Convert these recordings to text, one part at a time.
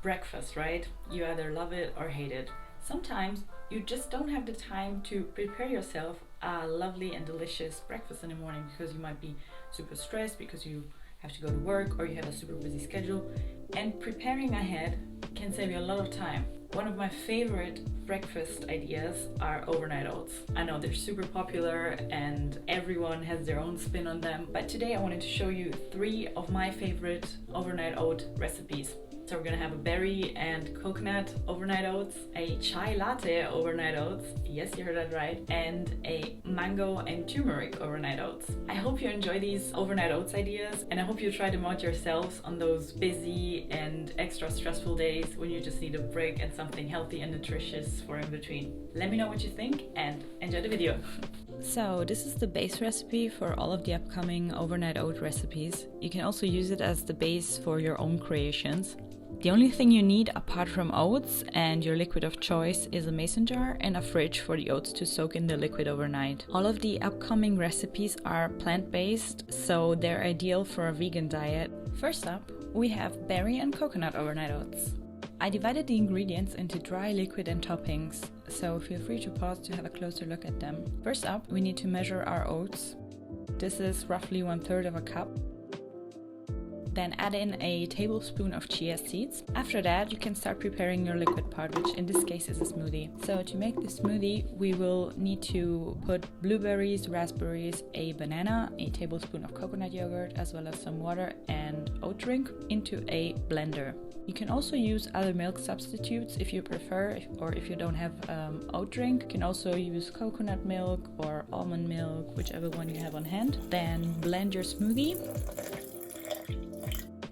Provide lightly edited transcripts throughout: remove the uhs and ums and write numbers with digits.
breakfast, right? You either love it or hate it. Sometimes you just don't have the time to prepare yourself a lovely and delicious breakfast in the morning because you might be super stressed because you have to go to work or you have a super busy schedule, and preparing ahead can save you a lot of time. One of my favorite breakfast ideas are overnight oats. I know they're super popular and everyone has their own spin on them, but today I wanted to show you 3 of my favorite overnight oat recipes. So we're gonna have a berry and coconut overnight oats, a chai latte overnight oats, yes, you heard that right, and a mango and turmeric overnight oats. I hope you enjoy these overnight oats ideas, and I hope you try them out yourselves on those busy and extra stressful days when you just need a break and something healthy and nutritious for in between. Let me know what you think and enjoy the video. So this is the base recipe for all of the upcoming overnight oat recipes. You can also use it as the base for your own creations. The only thing you need apart from oats and your liquid of choice is a mason jar and a fridge for the oats to soak in the liquid overnight. All of the upcoming recipes are plant-based, so they're ideal for a vegan diet. First up, we have berry and coconut overnight oats. I divided the ingredients into dry, liquid and toppings, so feel free to pause to have a closer look at them. First up, we need to measure our oats. This is roughly 1/3 of a cup. Then add in a tablespoon of chia seeds. After that, you can start preparing your liquid part, which in this case is a smoothie. So to make the smoothie, we will need to put blueberries, raspberries, a banana, a tablespoon of coconut yogurt, as well as some water and oat drink into a blender. You can also use other milk substitutes if you prefer, or if you don't have oat drink. You can also use coconut milk or almond milk, whichever one you have on hand. Then blend your smoothie.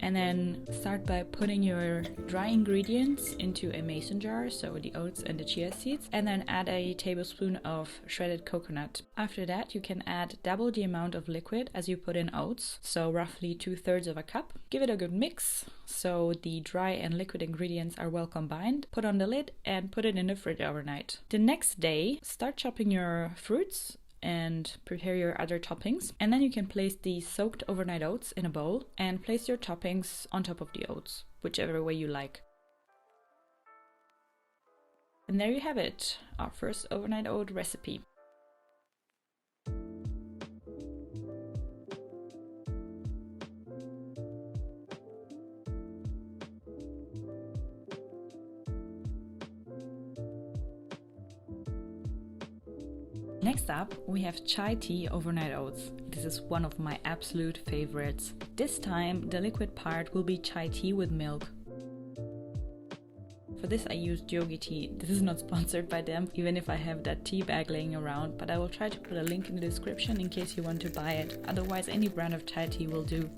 And then start by putting your dry ingredients into a mason jar, so the oats and the chia seeds, and then add a tablespoon of shredded coconut. After that, you can add double the amount of liquid as you put in oats, so roughly 2/3 of a cup. Give it a good mix so the dry and liquid ingredients are well combined. Put on the lid and put it in the fridge overnight. The next day, start chopping your fruits and prepare your other toppings, and then you can place the soaked overnight oats in a bowl and place your toppings on top of the oats, whichever way you like. And there you have it, our first overnight oat recipe. Next up, we have chai tea overnight oats. This is one of my absolute favorites. This time, the liquid part will be chai tea with milk. For this I used yogi tea. This is not sponsored by them, even if I have that tea bag laying around, but I will try to put a link in the description in case you want to buy it. Otherwise, any brand of chai tea will do.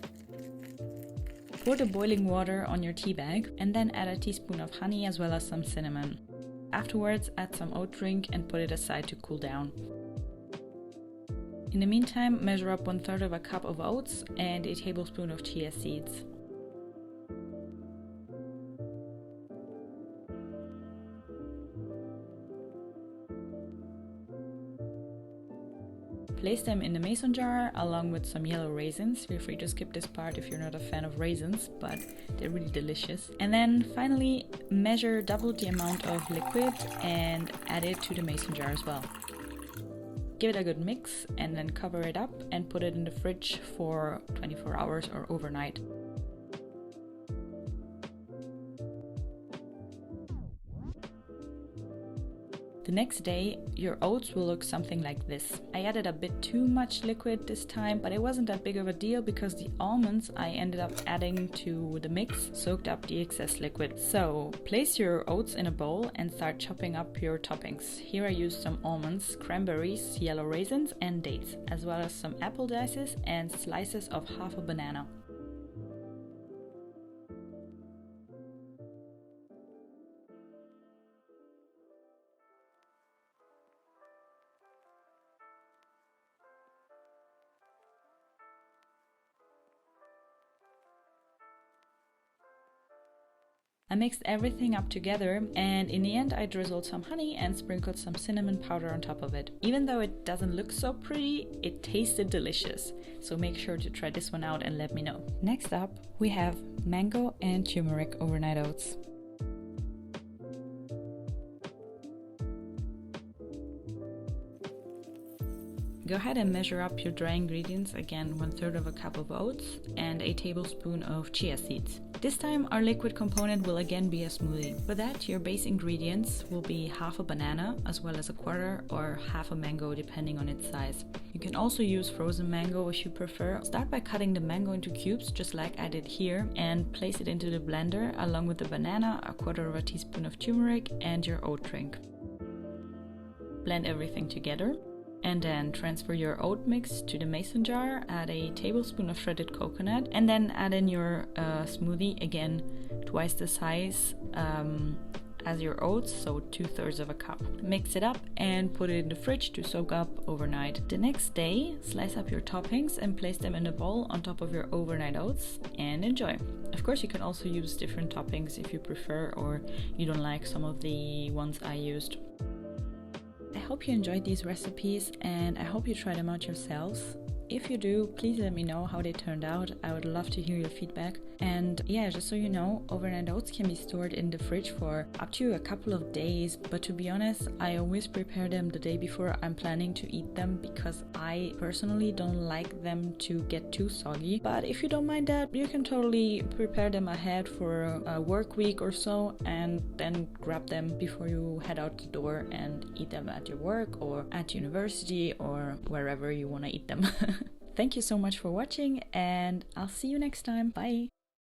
Pour the boiling water on your tea bag and then add a teaspoon of honey as well as some cinnamon. Afterwards, add some oat drink and put it aside to cool down. In the meantime, measure up 1/3 of a cup of oats and a tablespoon of chia seeds. Place them in the mason jar along with some yellow raisins. Feel free to skip this part if you're not a fan of raisins, but they're really delicious. And then finally, measure double the amount of liquid and add it to the mason jar as well. Give it a good mix and then cover it up and put it in the fridge for 24 hours or overnight. The next day, your oats will look something like this. I added a bit too much liquid this time, but it wasn't that big of a deal because the almonds I ended up adding to the mix soaked up the excess liquid. So, place your oats in a bowl and start chopping up your toppings. Here I used some almonds, cranberries, yellow raisins and dates, as well as some apple slices and slices of half a banana. I mixed everything up together, and in the end I drizzled some honey and sprinkled some cinnamon powder on top of it. Even though it doesn't look so pretty, it tasted delicious. So make sure to try this one out and let me know. Next up, we have mango and turmeric overnight oats. Go ahead and measure up your dry ingredients, again 1/3 of a cup of oats and a tablespoon of chia seeds. This time our liquid component will again be a smoothie. For that, your base ingredients will be half a banana as well as a quarter or half a mango depending on its size. You can also use frozen mango if you prefer. Start by cutting the mango into cubes just like I did here and place it into the blender along with the banana, a quarter of a teaspoon of turmeric and your oat drink. Blend everything together. And then transfer your oat mix to the mason jar, add a tablespoon of shredded coconut, and then add in your smoothie, again twice the size as your oats, so 2/3 of a cup. Mix it up and put it in the fridge to soak up overnight. The next day, slice up your toppings and place them in a bowl on top of your overnight oats and enjoy. Of course, you can also use different toppings if you prefer or you don't like some of the ones I used. I hope you enjoyed these recipes and I hope you try them out yourselves. If you do, please let me know how they turned out. I would love to hear your feedback. And yeah, just so you know, overnight oats can be stored in the fridge for up to a couple of days. But to be honest, I always prepare them the day before I'm planning to eat them because I personally don't like them to get too soggy. But if you don't mind that, you can totally prepare them ahead for a work week or so and then grab them before you head out the door and eat them at your work or at university or wherever you want to eat them. Thank you so much for watching and I'll see you next time. Bye!